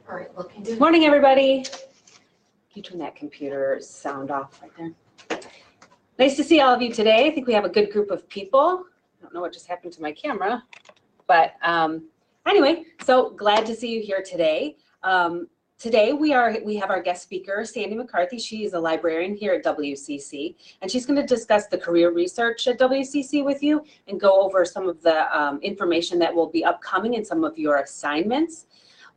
All right, looking good. Good morning, everybody. Can you turn that computer sound off right there? Nice to see all of you today. I think we have a good group of people. I don't know what just happened to my camera, but anyway, so glad to see you here today. Today we have our guest speaker, Sandy McCarthy. She is a librarian here at WCC, and she's going to discuss the career research at WCC with you and go over some of the information that will be upcoming and some of your assignments.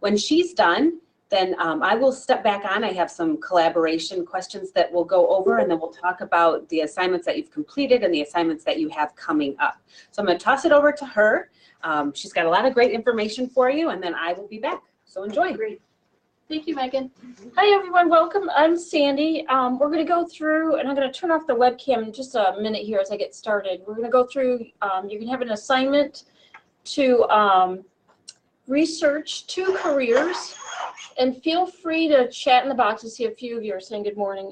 When she's done, then I will step back on. I have some collaboration questions that we'll go over, and then we'll talk about the assignments that you've completed and the assignments that you have coming up. So I'm going to toss it over to her. She's got a lot of great information for you, and then I will be back. So enjoy. Great. Thank you, Megan. Hi, everyone. Welcome. I'm Sandy. We're going to go through, and I'm going to turn off the webcam in just a minute here as I get started. We're going to go through, you can have an assignment to research 2 careers, and feel free to chat in the box. I see a few of you are saying good morning.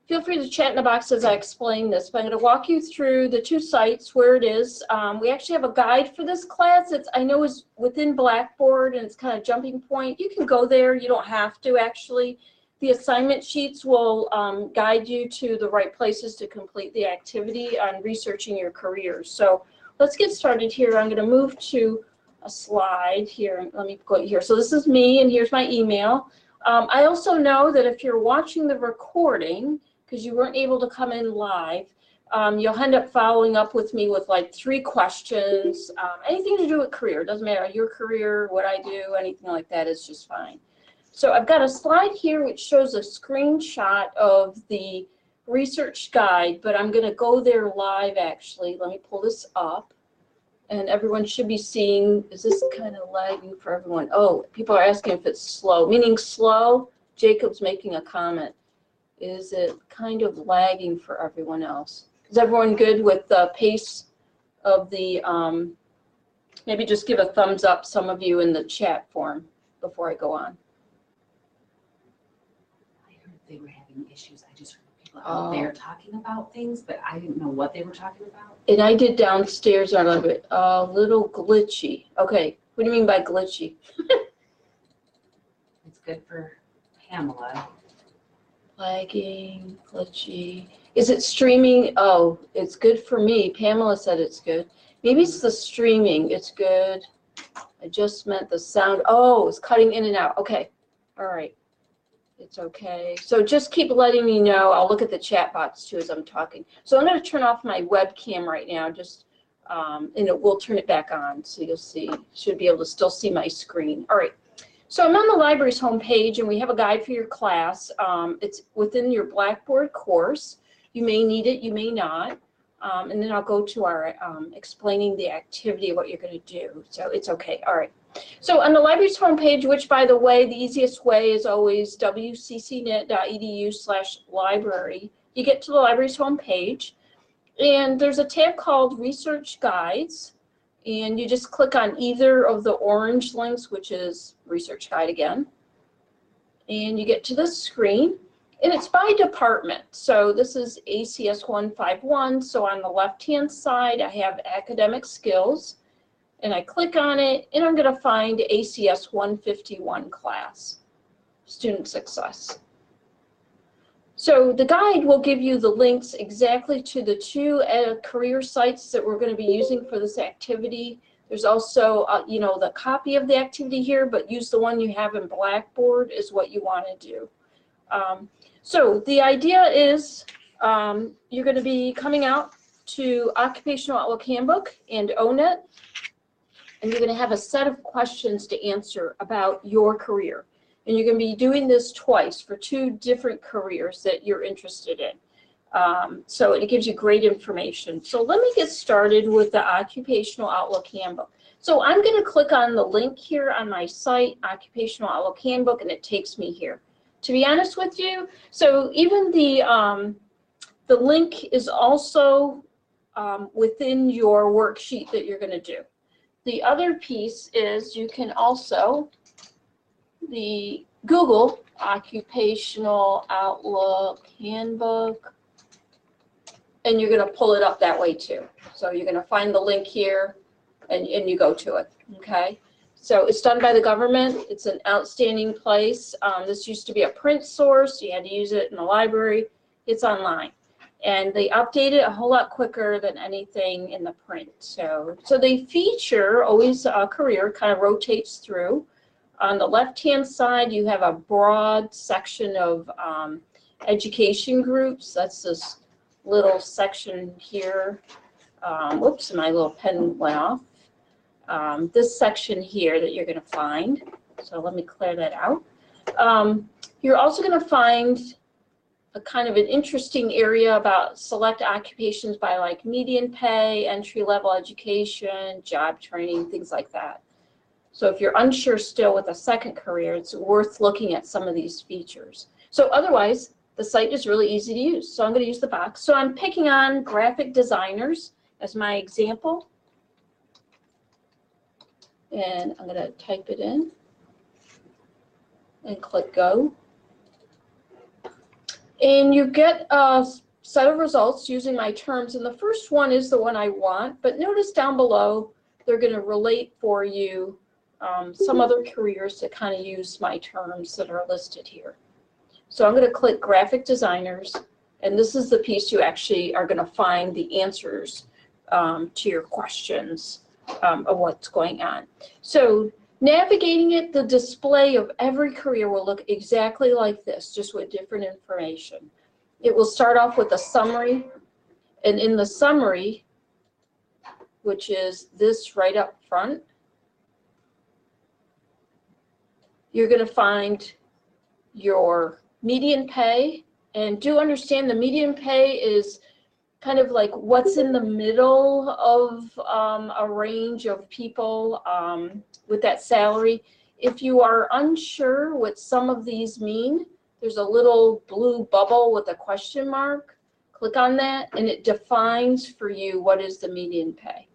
Feel free to chat in the box as I explain this, but I'm going to walk you through the 2 sites where it is. We actually have a guide for this class. I know is within Blackboard, and it's kind of jumping point. You can go there. You don't have to actually. The assignment sheets will guide you to the right places to complete the activity on researching your careers. So let's get started here. I'm going to move to a slide here. Let me go here. So this is me, and here's my email. I also know that if you're watching the recording, because you weren't able to come in live, you'll end up following up with me with like 3 questions. Anything to do with career, doesn't matter, your career, what I do, anything like that is just fine. So I've got a slide here which shows a screenshot of the research guide, but I'm going to go there live actually. Let me pull this up. And everyone should be seeing, is this kind of lagging for everyone? Oh, people are asking if it's slow, meaning slow. Jacob's making a comment. Is it kind of lagging for everyone else? Is everyone good with the pace of the, maybe just give a thumbs up, some of you in the chat form before I go on. I heard they were having issues. I just heard people out there talking about things, but I didn't know what they were talking about. And I did downstairs a little glitchy. Okay, what do you mean by glitchy? It's good for Pamela. Lagging, glitchy. Is it streaming? Oh, it's good for me. Pamela said it's good. Maybe it's the streaming. It's good. I just meant the sound. Oh, it's cutting in and out. Okay. All right. It's okay. So just keep letting me know. I'll look at the chat box too as I'm talking. So I'm going to turn off my webcam right now. Just and we'll turn it back on so you'll see. Should be able to still see my screen. All right. So I'm on the library's homepage, and we have a guide for your class. It's within your Blackboard course. You may need it, you may not. And then I'll go to our explaining the activity of what you're going to do. So it's okay. All right. So on the library's homepage, which, by the way, the easiest way is always wccnet.edu/library. You get to the library's homepage, and there's a tab called Research Guides. And you just click on either of the orange links, which is Research Guide again. And you get to this screen, and it's by department. So this is ACS 151. So on the left-hand side, I have Academic Skills. And I click on it, and I'm going to find ACS 151 class, Student Success. So the guide will give you the links exactly to the 2 career sites that we're going to be using for this activity. There's also, you know, the copy of the activity here, but use the one you have in Blackboard is what you want to do. So the idea is you're going to be coming out to Occupational Outlook Handbook and ONET, and you're going to have a set of questions to answer about your career. And you're going to be doing this twice for 2 different careers that you're interested in. So it gives you great information. So let me get started with the Occupational Outlook Handbook. So I'm going to click on the link here on my site, Occupational Outlook Handbook, and it takes me here. To be honest with you, so even the link is also within your worksheet that you're going to do. The other piece is you can also Google Occupational Outlook Handbook. And you're going to pull it up that way too. So you're going to find the link here and you go to it, okay? So it's done by the government. It's an outstanding place. This used to be a print source. You had to use it in the library. It's online. And they update it a whole lot quicker than anything in the print. So they feature always a career, kind of rotates through. On the left-hand side, you have a broad section of education groups. That's this little section here. Whoops, my little pen went off. This section here that you're going to find. So let me clear that out. You're also going to find a kind of an interesting area about select occupations by like median pay, entry-level education, job training, things like that. So if you're unsure still with a second career, it's worth looking at some of these features. So otherwise, the site is really easy to use. So I'm going to use the box. So I'm picking on graphic designers as my example. And I'm going to type it in and click go. And you get a set of results using my terms. And the first one is the one I want. But notice down below, they're going to relate for you some other careers that kind of use my terms that are listed here. So I'm going to click graphic designers. And this is the piece you actually are going to find the answers to your questions of what's going on. So navigating it, the display of every career will look exactly like this, just with different information. It will start off with a summary, and in the summary, which is this right up front, you're going to find your median pay, and do understand the median pay is kind of like what's in the middle of a range of people with that salary. If you are unsure what some of these mean, there's a little blue bubble with a question mark. Click on that and it defines for you what is the median pay.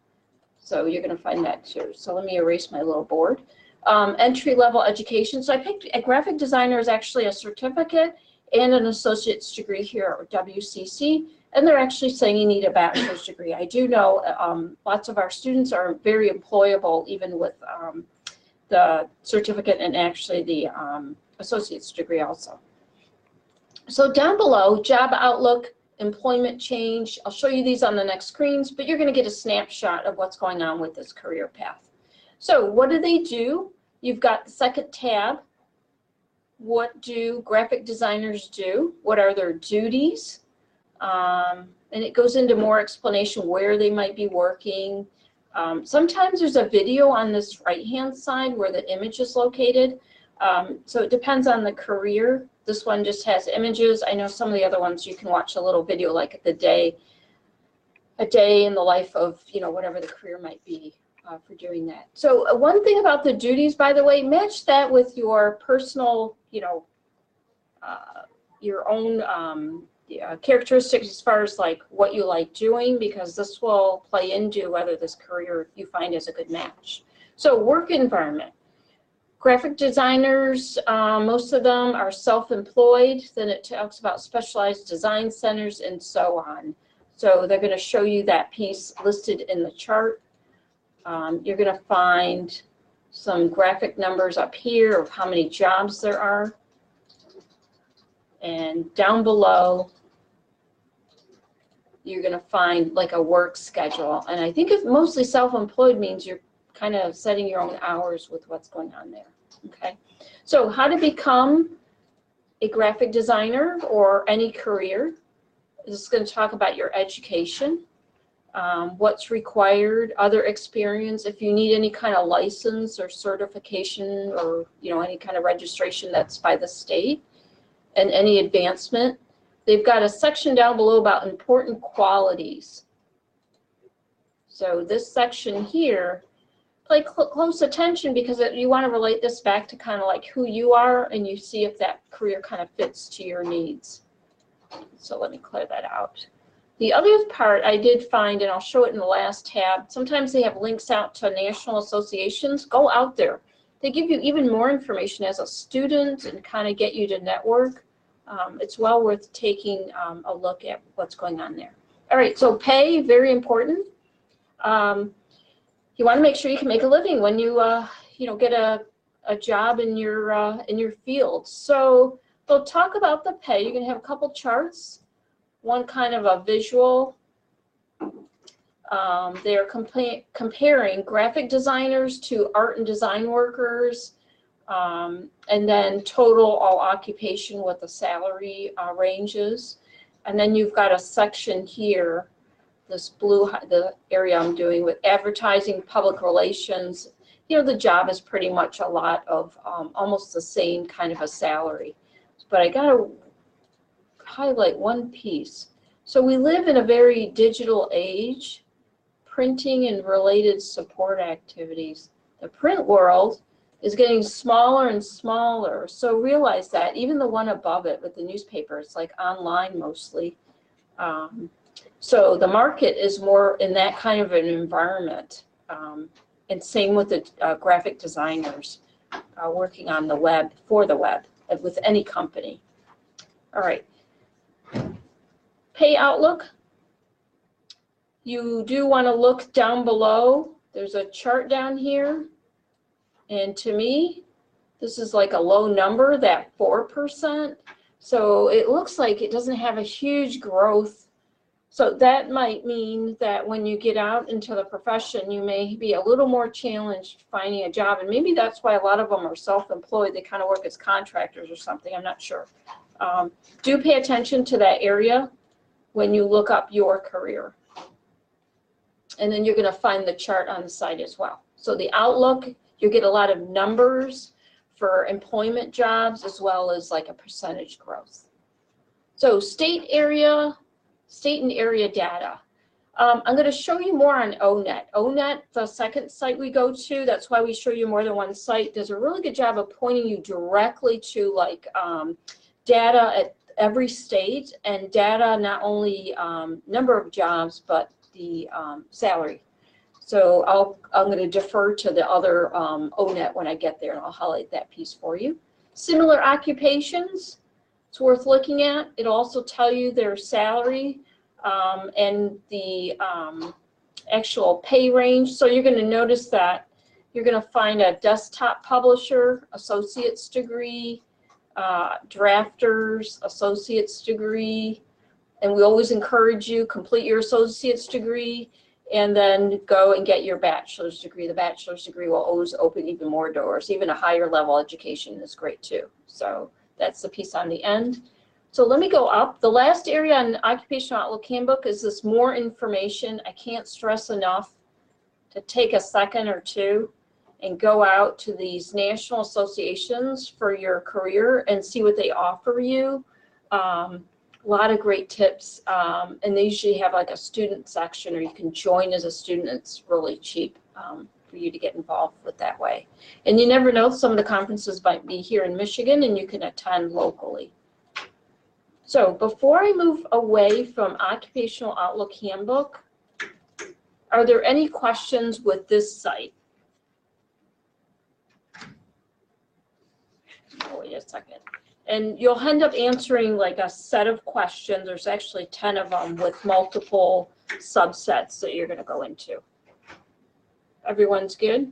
So you're going to find that too. So let me erase my little board. Entry-level education. So I picked a graphic designer is actually a certificate and an associate's degree here at WCC. And they're actually saying you need a bachelor's degree. I do know lots of our students are very employable even with the certificate and actually the associate's degree also. So down below, job outlook, employment change. I'll show you these on the next screens, but you're going to get a snapshot of what's going on with this career path. So what do they do? You've got the second tab. What do graphic designers do? What are their duties? And it goes into more explanation where they might be working. Sometimes there's a video on this right-hand side where the image is located. So it depends on the career. This one just has images. I know some of the other ones you can watch a little video like a day in the life of, you know, whatever the career might be for doing that. So one thing about the duties, by the way, match that with your personal, you know, your own characteristics as far as like what you like doing, because this will play into whether this career you find is a good match. So work environment. Graphic designers, most of them are self-employed. Then it talks about specialized design centers and so on. So they're going to show you that piece listed in the chart. You're going to find some graphic numbers up here of how many jobs there are. And down below, you're going to find like a work schedule. And I think if mostly self-employed means you're kind of setting your own hours with what's going on there. Okay. So how to become a graphic designer or any career. This is going to talk about your education, what's required, other experience, if you need any kind of license or certification or, you know, any kind of registration that's by the state, and any advancement. They've got a section down below about important qualities. So this section here, pay close attention because you want to relate this back to kind of like who you are, and you see if that career kind of fits to your needs. So let me clear that out. The other part I did find, and I'll show it in the last tab, sometimes they have links out to national associations. Go out there. They give you even more information as a student and kind of get you to network. It's well worth taking a look at what's going on there. All right, so pay, very important. You want to make sure you can make a living when you get a job in your field. So they'll talk about the pay. You're going to have a couple charts, one kind of a visual. They're comparing graphic designers to art and design workers, and then total all occupation what the salary ranges. And then you've got a section here, this blue, the area I'm doing with advertising, public relations. The job is pretty much a lot of almost the same kind of a salary. But I got to highlight one piece. So we live in a very digital age. Printing and related support activities. The print world is getting smaller and smaller. So realize that even the one above it with the newspaper, it's like online mostly. So the market is more in that kind of an environment. And same with the graphic designers working on the web, for the web, with any company. All right. Pay outlook. You do want to look down below. There's a chart down here. And to me, this is like a low number, that 4%. So it looks like it doesn't have a huge growth. So that might mean that when you get out into the profession, you may be a little more challenged finding a job. And maybe that's why a lot of them are self-employed. They kind of work as contractors or something. I'm not sure. Do pay attention to that area when you look up your career. And then you're going to find the chart on the site as well. So the outlook, you get a lot of numbers for employment jobs as well as like a percentage growth. So state and area data. I'm going to show you more on ONET. ONET, the second site we go to, that's why we show you more than one site, does a really good job of pointing you directly to like data at every state and data, not only number of jobs, but the salary. So I'm going to defer to the other ONET when I get there, and I'll highlight that piece for you. Similar occupations, it's worth looking at. It'll also tell you their salary and the actual pay range. So you're going to notice that you're going to find a desktop publisher, associate's degree, drafters, associate's degree, and we always encourage you complete your associate's degree and then go and get your bachelor's degree. The bachelor's degree will always open even more doors. Even a higher level education is great too. So that's the piece on the end. So let me go up. The last area on Occupational Outlook Handbook is this more information. I can't stress enough to take a second or two and go out to these national associations for your career and see what they offer you. A lot of great tips, and they usually have like a student section, or you can join as a student. It's really cheap for you to get involved with that way. And you never know, some of the conferences might be here in Michigan and you can attend locally. So before I move away from Occupational Outlook Handbook, are there any questions with this site? Oh, wait a second. And you'll end up answering like a set of questions. There's actually 10 of them with multiple subsets that you're going to go into. Everyone's good?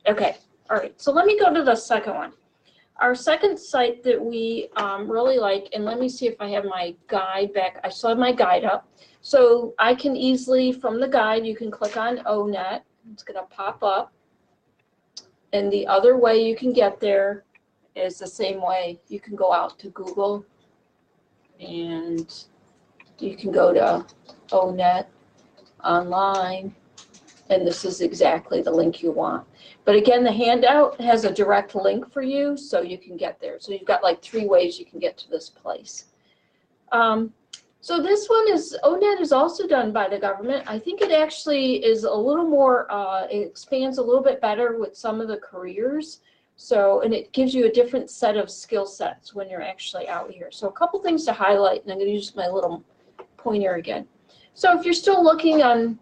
Okay. All right. So let me go to the second one. Our second site that we really like, and let me see if I have my guide back. I still have my guide up. So I can easily, from the guide, you can click on ONET. It's going to pop up. And the other way you can get there is the same way. You can go out to Google and you can go to ONET online, and this is exactly the link you want. But again, the handout has a direct link for you so you can get there. So you've got like 3 ways you can get to this place. So this one is, ONET is also done by the government. I think it actually is a little more, it expands a little bit better with some of the careers. So, and it gives you a different set of skill sets when you're actually out here. So a couple things to highlight, and I'm going to use my little pointer again. So if you're still looking on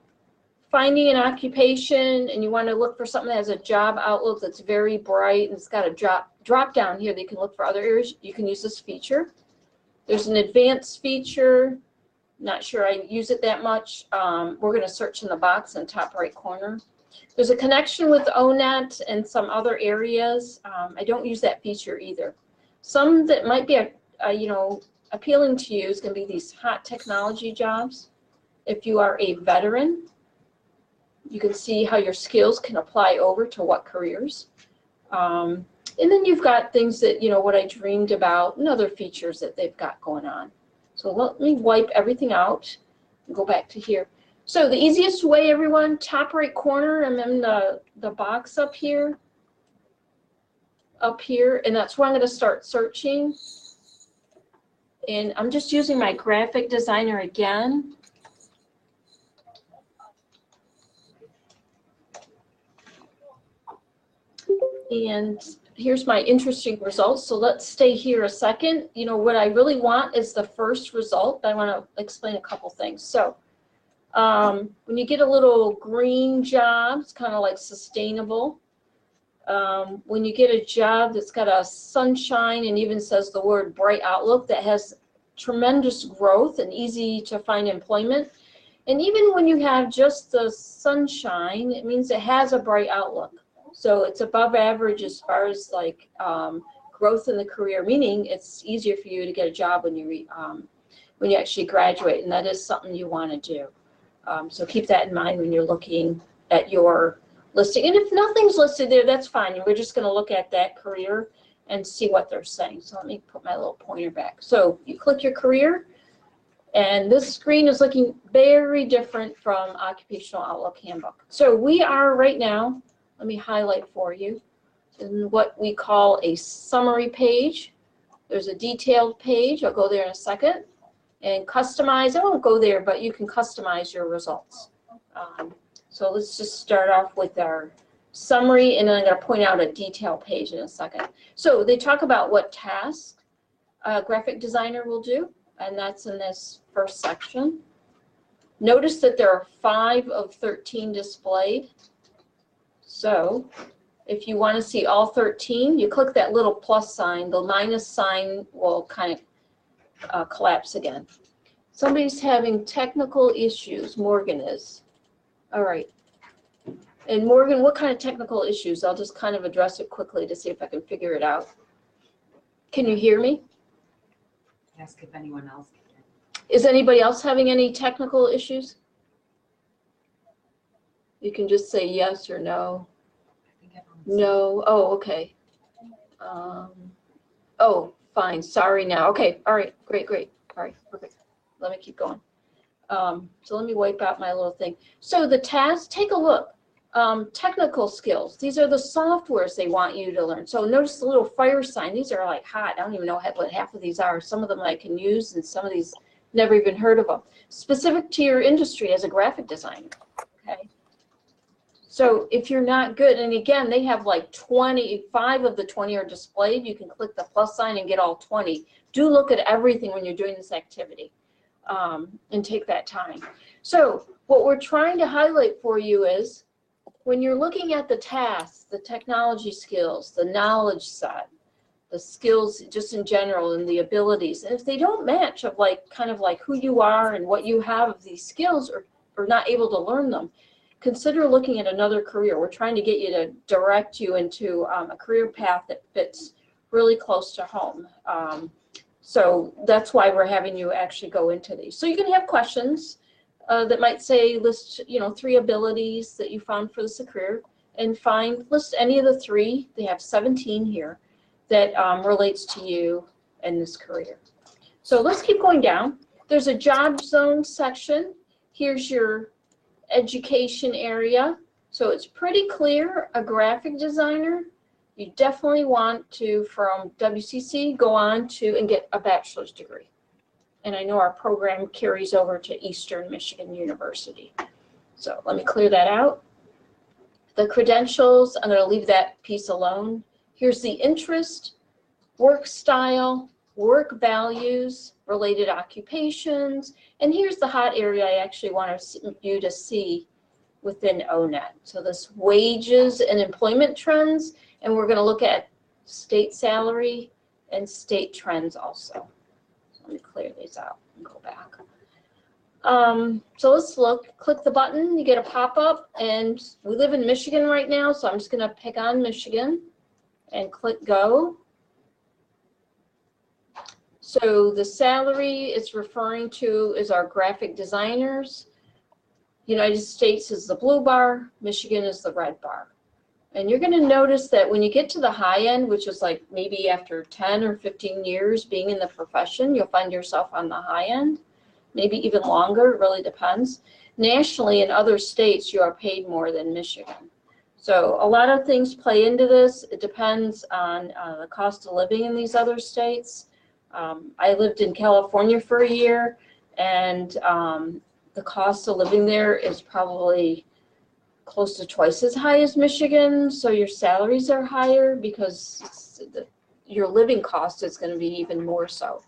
finding an occupation and you want to look for something that has a job outlook that's very bright and it's got a drop down here that you can look for other areas, you can use this feature. There's an advanced feature. Not sure I use it that much. We're going to search in the box in the top right corner. There's a connection with ONET and some other areas. I don't use that feature either. Some that might be appealing to you is going to be these hot technology jobs. If you are a veteran, you can see how your skills can apply over to what careers. And then you've got things that, what I dreamed about and other features that they've got going on. So let me wipe everything out and go back to here. So the easiest way, everyone, top right corner, I'm in the box up here, and that's where I'm going to start searching. And I'm just using my graphic designer again. And here's my interesting results. So let's stay here a second. What I really want is the first result. I want to explain a couple things. So when you get a little green job, it's kind of like sustainable. When you get a job that's got a sunshine and even says the word bright outlook, that has tremendous growth and easy to find employment. And even when you have just the sunshine, it means it has a bright outlook. So it's above average as far as like growth in the career, meaning it's easier for you to get a job when you actually graduate, and that is something you want to do. So keep that in mind when you're looking at your listing. And if nothing's listed there, that's fine. We're just going to look at that career and see what they're saying. So let me put my little pointer back. So you click your career, and this screen is looking very different from Occupational Outlook Handbook. So we are right now, let me highlight for you, in what we call a summary page. There's a detailed page. I'll go there in a second. And customize, I won't go there, but you can customize your results. So let's just start off with our summary, and then I'm going to point out a detail page in a second. So they talk about what task a graphic designer will do, and that's in this first section. Notice that there are 5 of 13 displayed. So if you want to see all 13, you click that little plus sign. The minus sign will kind of collapse again. Somebody's having technical issues. Morgan is. All right. And Morgan, what kind of technical issues? I'll just kind of address it quickly to see if I can figure it out. Can you hear me? Ask if anyone else can. Is anybody else having any technical issues? You can just say yes or no. I think everyone's. No. Oh, okay. Oh, fine. Sorry now. Okay. All right. Great. All right. Perfect. Let me keep going. So let me wipe out my little thing. So the task, take a look. Technical skills. These are the softwares they want you to learn. So notice the little fire sign. These are like hot. I don't even know what half of these are. Some of them I can use, and some of these never even heard of them. Specific to your industry as a graphic designer. Okay. So if you're not good, and again, they have like 25 of the 20 are displayed. You can click the plus sign and get all 20. Do look at everything when you're doing this activity, and take that time. So what we're trying to highlight for you is when you're looking at the tasks, the technology skills, the knowledge set, the skills just in general, and the abilities, and if they don't match of like kind of like who you are and what you have of these skills, or not able to learn them, consider looking at another career. We're trying to get you to direct you into a career path that fits really close to home. So that's why we're having you actually go into these. So you can have questions that might say list 3 abilities that you found for this career, and list any of the 3. They have 17 here that relates to you in this career. So let's keep going down. There's a job zone section. Here's your education area. So it's pretty clear. A graphic designer, you definitely want to, from WCC, go on to and get a bachelor's degree. And I know our program carries over to Eastern Michigan University. So let me clear that out. The credentials, I'm going to leave that piece alone. Here's the interest, work style, work values, related occupations, and here's the hot area I actually want you to see within ONET. So this wages and employment trends, and we're going to look at state salary and state trends also. So let me clear these out and go back. So let's look, click the button, you get a pop-up, and we live in Michigan right now, so I'm just going to pick on Michigan and click go. So the salary it's referring to is our graphic designers. United States is the blue bar, Michigan is the red bar. And you're going to notice that when you get to the high end, which is like maybe after 10 or 15 years being in the profession, you'll find yourself on the high end, maybe even longer, it really depends. Nationally, in other states, you are paid more than Michigan. So a lot of things play into this. It depends on the cost of living in these other states. I lived in California for a year, and the cost of living there is probably close to twice as high as Michigan. So your salaries are higher because your living cost is going to be even more so.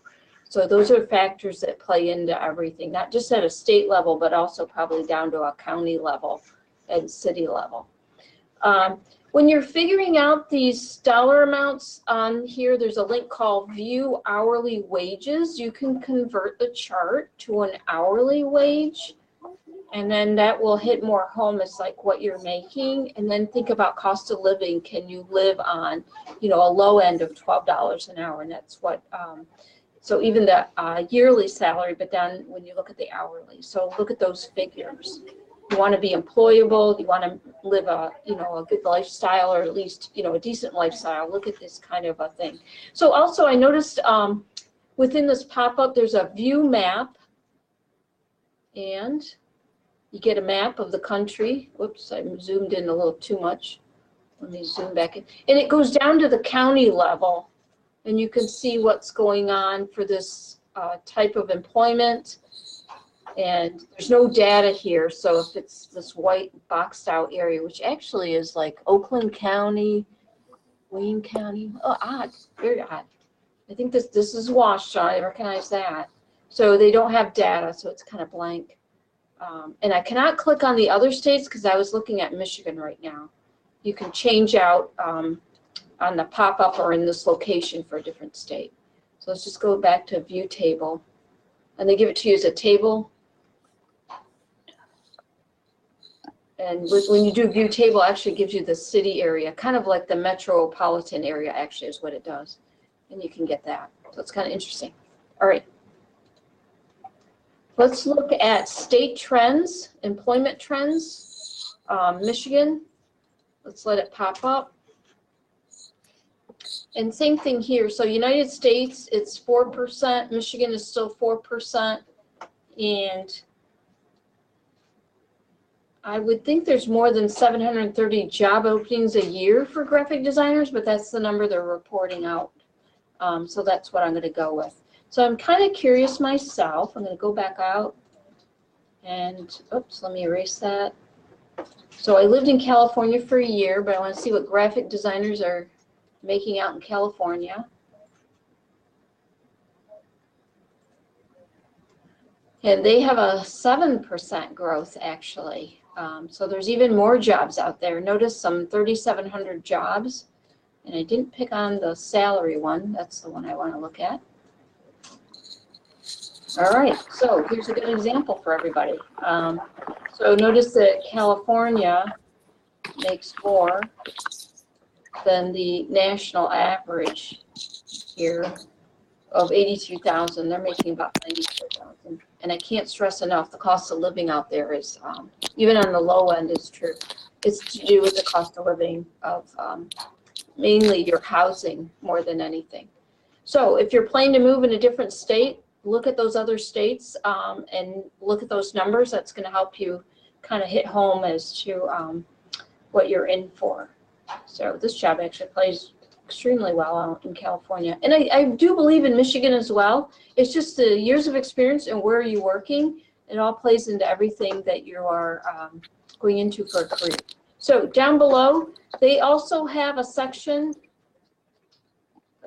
So those are factors that play into everything, not just at a state level, but also probably down to a county level and city level. When you're figuring out these dollar amounts on here, there's a link called View Hourly Wages. You can convert the chart to an hourly wage, and then that will hit more home as like what you're making. And then think about cost of living. Can you live on, you know, a low end of $12 an hour? And that's what, so even the yearly salary, but then when you look at the hourly. So look at those figures. You want to be employable, you want to live a, you know, a good lifestyle, or at least, you know, a decent lifestyle. Look at this kind of a thing. So also I noticed within this pop-up, there's a view map, and you get a map of the country. Whoops, I zoomed in a little too much. Let me zoom back in. And it goes down to the county level, and you can see what's going on for this type of employment. And there's no data here, so if it's this white boxed out area, which actually is like Oakland County, Wayne County, oh, odd, very odd. I think this is Washington, I recognize that. So they don't have data, so it's kind of blank. And I cannot click on the other states because I was looking at Michigan right now. You can change out on the pop-up or in this location for a different state. So let's just go back to view table. And they give it to you as a table. And when you do view table, it actually gives you the city area, kind of like the metropolitan area actually is what it does. And you can get that. So it's kind of interesting. All right. Let's look at state trends, employment trends. Michigan, let's let it pop up. And same thing here. So United States, it's 4%. Michigan is still 4%. And I would think there's more than 730 job openings a year for graphic designers, but that's the number they're reporting out. So that's what I'm going to go with. So I'm kind of curious myself. I'm going to go back out and, oops, let me erase that. So I lived in California for a year, but I want to see what graphic designers are making out in California. And they have a 7% growth actually. So there's even more jobs out there. Notice some 3,700 jobs. And I didn't pick on the salary one. That's the one I want to look at. All right, so here's a good example for everybody. So notice that California makes more than the national average here of 82,000. They're making about 94,000. And I can't stress enough, the cost of living out there is, even on the low end is true. It's to do with the cost of living of mainly your housing more than anything. So if you're planning to move in a different state, look at those other states and look at those numbers. That's going to help you kind of hit home as to what you're in for. So this job actually plays extremely well out in California. And I do believe in Michigan as well. It's just the years of experience and where you're working. It all plays into everything that you are going into for a career. So down below, they also have a section,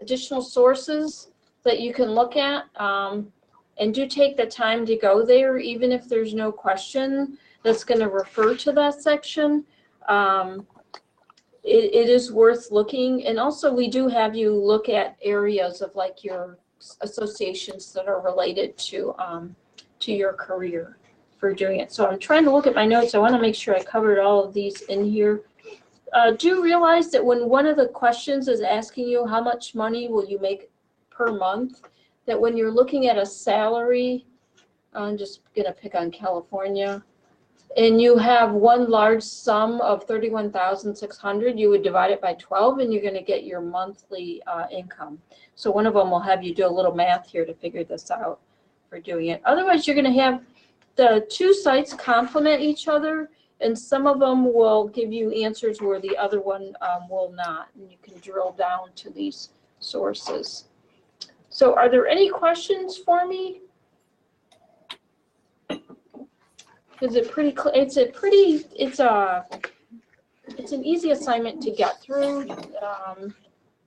additional sources that you can look at, and do take the time to go there, even if there's no question. that's going to refer to that section. It is worth looking. And also we do have you look at areas of like your associations that are related to your career for doing it. So I'm trying to look at my notes. I want to make sure I covered all of these in here. Do realize that when one of the questions is asking you how much money will you make per month, that when you're looking at a salary, I'm just going to pick on California, and you have one large sum of $31,600, you would divide it by 12 and you're going to get your monthly income. So one of them will have you do a little math here to figure this out for doing it. Otherwise, you're going to have the two sites complement each other, and some of them will give you answers where the other one will not. And you can drill down to these sources. So are there any questions for me? Is it pretty clear? It's an easy assignment to get through,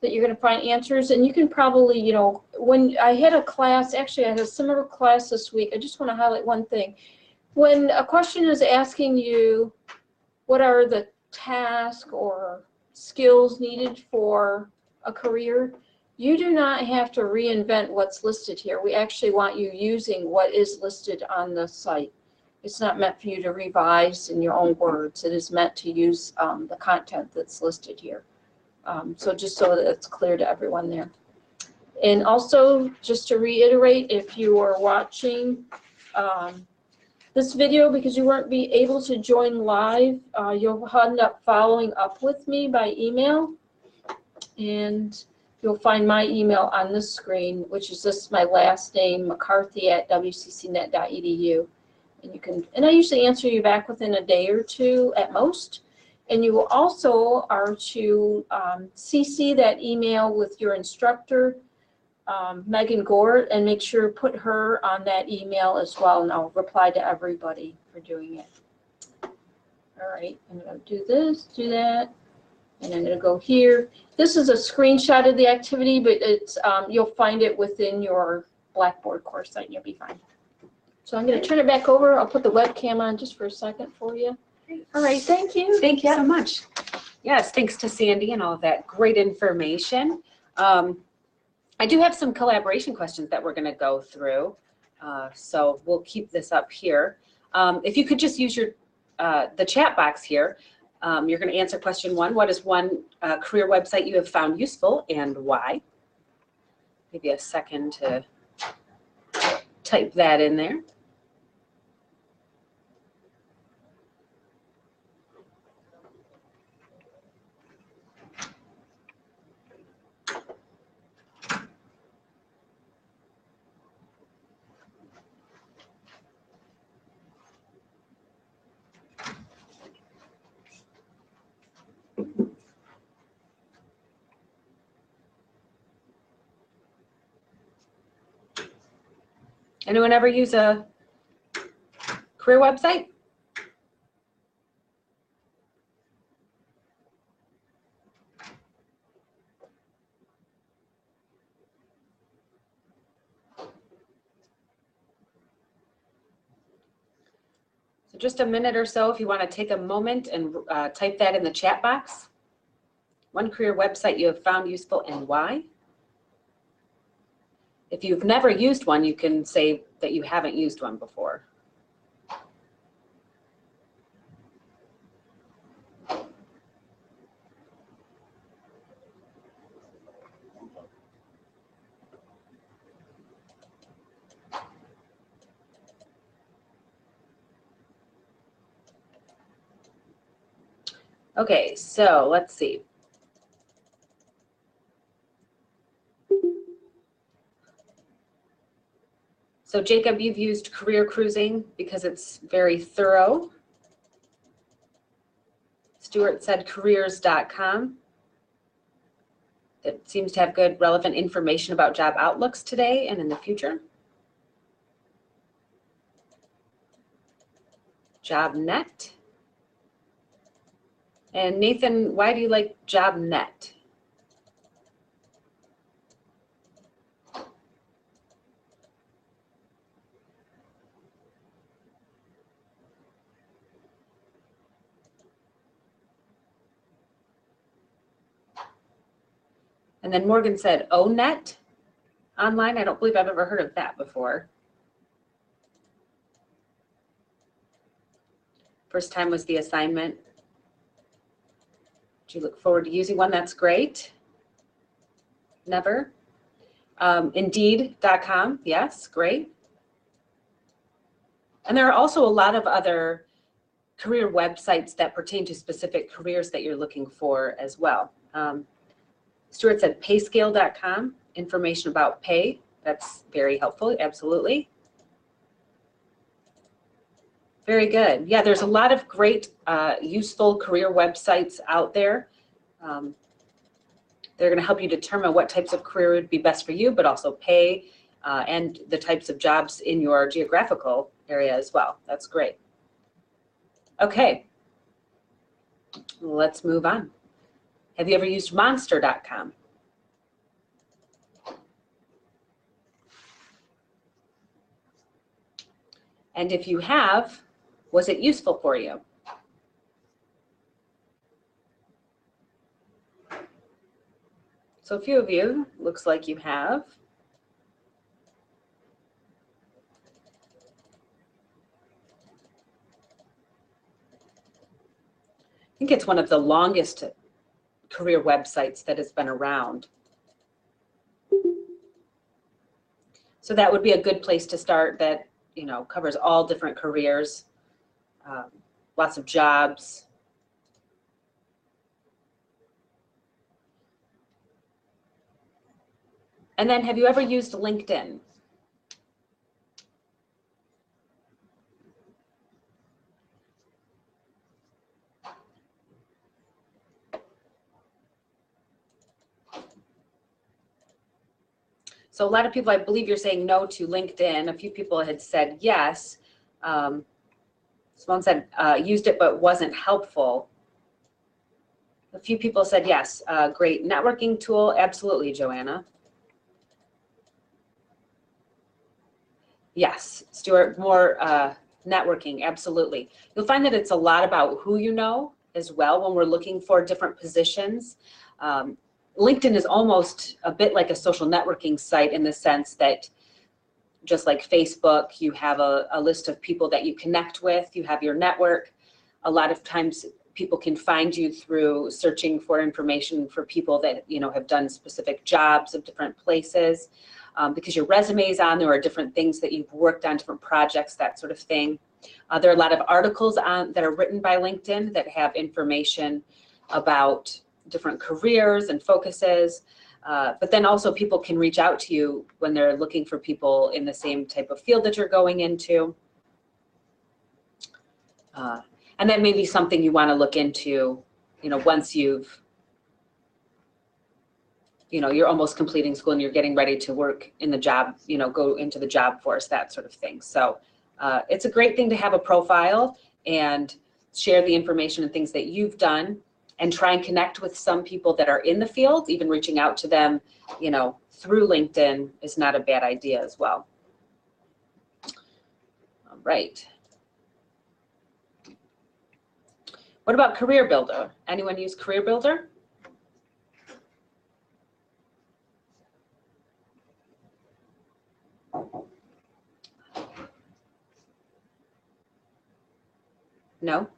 that you're going to find answers. And you can probably, you know, when I had a class, actually I had a similar class this week. I just want to highlight one thing. When a question is asking you what are the tasks or skills needed for a career, you do not have to reinvent what's listed here. We actually want you using what is listed on the site. It's not meant for you to revise in your own words. It is meant to use the content that's listed here. So just so that it's clear to everyone there. And also, just to reiterate, if you are watching this video because you weren't able to join live, you'll end up following up with me by email. And you'll find my email on this screen, which is just my last name, mccarthy@wccnet.edu. And you can, and I usually answer you back within a day or two at most. And you will also are to CC that email with your instructor, Megan Gort, and make sure to put her on that email as well. And I'll reply to everybody for doing it. All right, I'm going to do this, do that, and I'm going to go here. This is a screenshot of the activity, but it's you'll find it within your Blackboard course site, and you'll be fine. So I'm going to turn it back over. I'll put the webcam on just for a second for you. All right, thank you. Thank you so much. Yes, thanks to Sandy and all of that great information. I do have some collaboration questions that we're going to go through. So we'll keep this up here. If you could just use your the chat box here. You're going to answer question 1. What is one career website you have found useful and why? Maybe a second to type that in there. Anyone ever use a career website? So just a minute or so if you want to take a moment and type that in the chat box. One career website you have found useful and why? If you've never used one, you can say that you haven't used one before. Okay, so let's see. So Jacob, you've used Career Cruising because it's very thorough. Stuart said careers.com. It seems to have good relevant information about job outlooks today and in the future. JobNet. And Nathan, why do you like JobNet? And then Morgan said ONET online. I don't believe I've ever heard of that before. First time was the assignment. Do you look forward to using one? That's great. Never. Indeed.com. Yes, great. And there are also a lot of other career websites that pertain to specific careers that you're looking for as well. Stuart said payscale.com, information about pay. That's very helpful, absolutely. Very good. Yeah, there's a lot of great, useful career websites out there. They're going to help you determine what types of career would be best for you, but also pay and the types of jobs in your geographical area as well. That's great. Okay, let's move on. Have you ever used monster.com? And if you have, was it useful for you? So a few of you, looks like you have. I think it's one of the longest career websites that has been around. So that would be a good place to start that, you know, covers all different careers, lots of jobs. And then have you ever used LinkedIn? So a lot of people, I believe you're saying no to LinkedIn. A few people had said yes. Someone said used it but wasn't helpful. A few people said yes, great networking tool. Absolutely, Joanna. Yes, Stuart, more networking, absolutely. You'll find that it's a lot about who you know as well when we're looking for different positions. LinkedIn is almost a bit like a social networking site in the sense that just like Facebook, you have a list of people that you connect with, you have your network. A lot of times people can find you through searching for information for people that, you know, have done specific jobs of different places. Because your resume is on there are different things that you've worked on, different projects, that sort of thing. There are a lot of articles that are written by LinkedIn that have information about different careers and focuses. But then also people can reach out to you when they're looking for people in the same type of field that you're going into. And that may be something you want to look into, you know, once you've, you know, you're almost completing school and you're getting ready to work in the job, you know, go into the job force, that sort of thing. So it's a great thing to have a profile and share the information and things that you've done and try and connect with some people that are in the field. Even reaching out to them, you know, through LinkedIn is not a bad idea as well. All right. What about Career Builder? Anyone use Career Builder? No?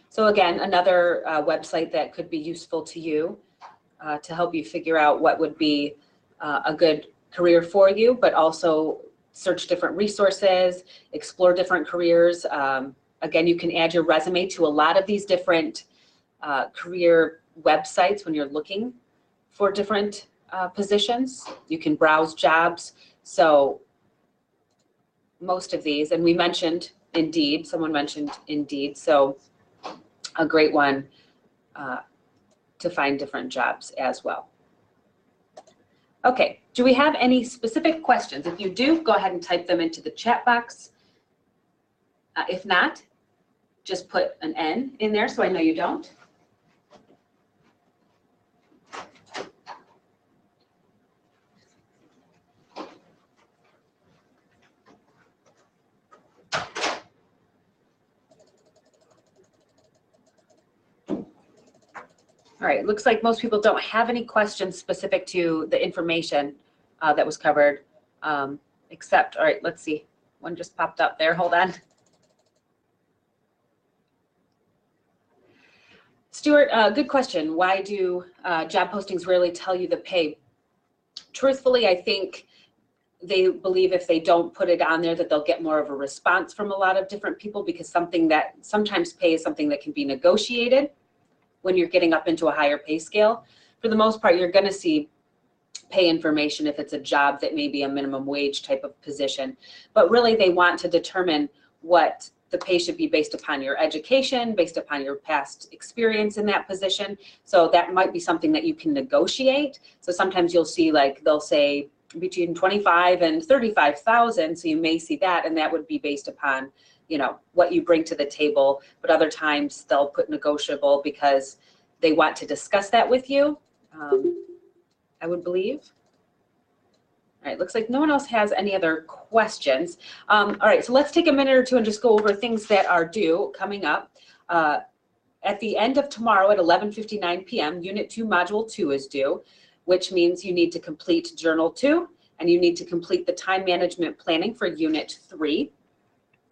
So again, another website that could be useful to you to help you figure out what would be a good career for you, but also search different resources, explore different careers. Again, you can add your resume to a lot of these different career websites when you're looking for different positions. You can browse jobs. So most of these, and we mentioned Indeed, someone mentioned Indeed, so a great one to find different jobs as well. Okay, do we have any specific questions? If you do, go ahead and type them into the chat box. If not, just put an N in there so I know you don't. All right, looks like most people don't have any questions specific to the information that was covered, except, all right, let's see. One just popped up there, hold on. Stuart, good question. Why do job postings rarely tell you the pay? Truthfully, I think they believe if they don't put it on there that they'll get more of a response from a lot of different people, because something that sometimes pay is something that can be negotiated when you're getting up into a higher pay scale. For the most part, you're going to see pay information if it's a job that may be a minimum wage type of position. But really, they want to determine what the pay should be based upon your education, based upon your past experience in that position. So that might be something that you can negotiate. So sometimes you'll see, like, they'll say between 25 and 35,000. So you may see that, and that would be based upon, you know, what you bring to the table. But other times they'll put negotiable because they want to discuss that with you, I would believe. All right, looks like no one else has any other questions. All right, so let's take a minute or two and just go over things that are due coming up. At the end of tomorrow at 11:59 p.m., Unit 2, Module 2 is due, which means you need to complete Journal 2, and you need to complete the time management planning for Unit 3.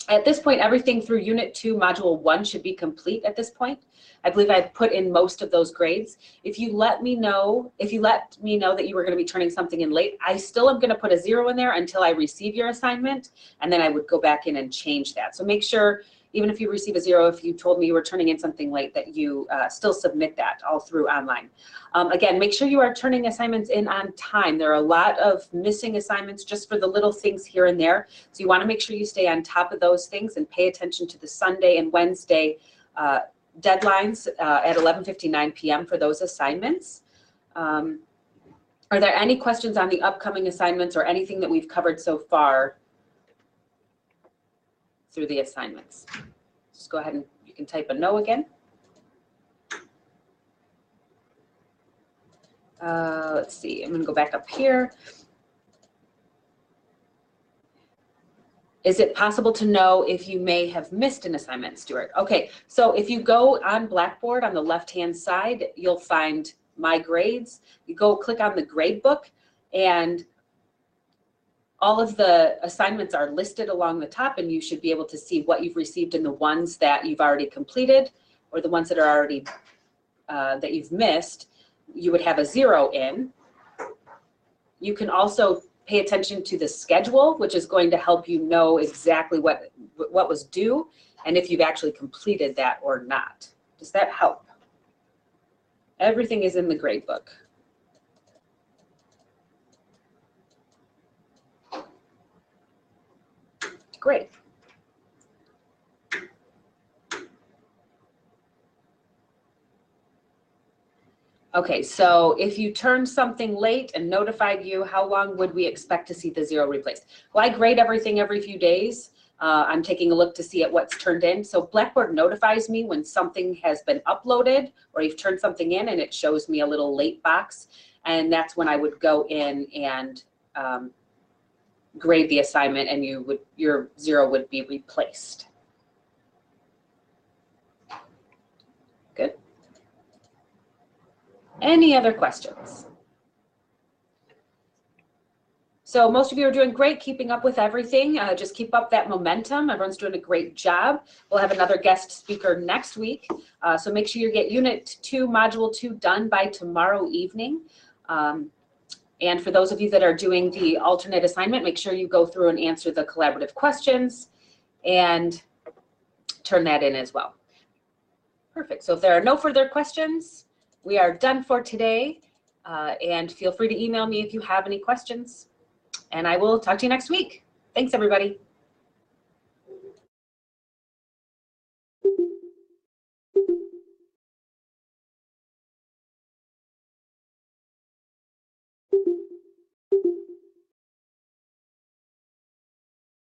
At this point, everything through Unit 2, Module 1 should be complete at this point. I believe I've put in most of those grades. If you let me know that you were going to be turning something in late, I still am going to put a 0 in there until I receive your assignment, and then I would go back in and change that. So make sure, even if you receive a 0, if you told me you were turning in something late, that you still submit that all through online. Again, make sure you are turning assignments in on time. There are a lot of missing assignments just for the little things here and there. So you want to make sure you stay on top of those things and pay attention to the Sunday and Wednesday deadlines at 11:59 p.m. for those assignments. Are there any questions on the upcoming assignments or anything that we've covered so far through the assignments? Just go ahead and you can type a no again. Let's see, I'm going to go back up here. Is it possible to know if you may have missed an assignment, Stuart? Okay, so if you go on Blackboard on the left-hand side, you'll find My Grades. You go click on the grade book, and all of the assignments are listed along the top, and you should be able to see what you've received in the ones that you've already completed, or the ones that are already that you've missed. You would have a 0 in. You can also pay attention to the schedule, which is going to help you know exactly what was due and if you've actually completed that or not. Does that help? Everything is in the grade book. Great. Okay, so if you turned something late and notified you, how long would we expect to see the 0 replaced? Well, I grade everything every few days. I'm taking a look to see at what's turned in. So Blackboard notifies me when something has been uploaded or you've turned something in, and it shows me a little late box. And that's when I would go in and grade the assignment, and your 0 would be replaced. Good. Any other questions? So most of you are doing great, keeping up with everything. Just keep up that momentum. Everyone's doing a great job. We'll have another guest speaker next week. So make sure you get Unit 2, Module 2 done by tomorrow evening. And for those of you that are doing the alternate assignment, make sure you go through and answer the collaborative questions and turn that in as well. Perfect. So if there are no further questions, we are done for today. And feel free to email me if you have any questions. And I will talk to you next week. Thanks, everybody.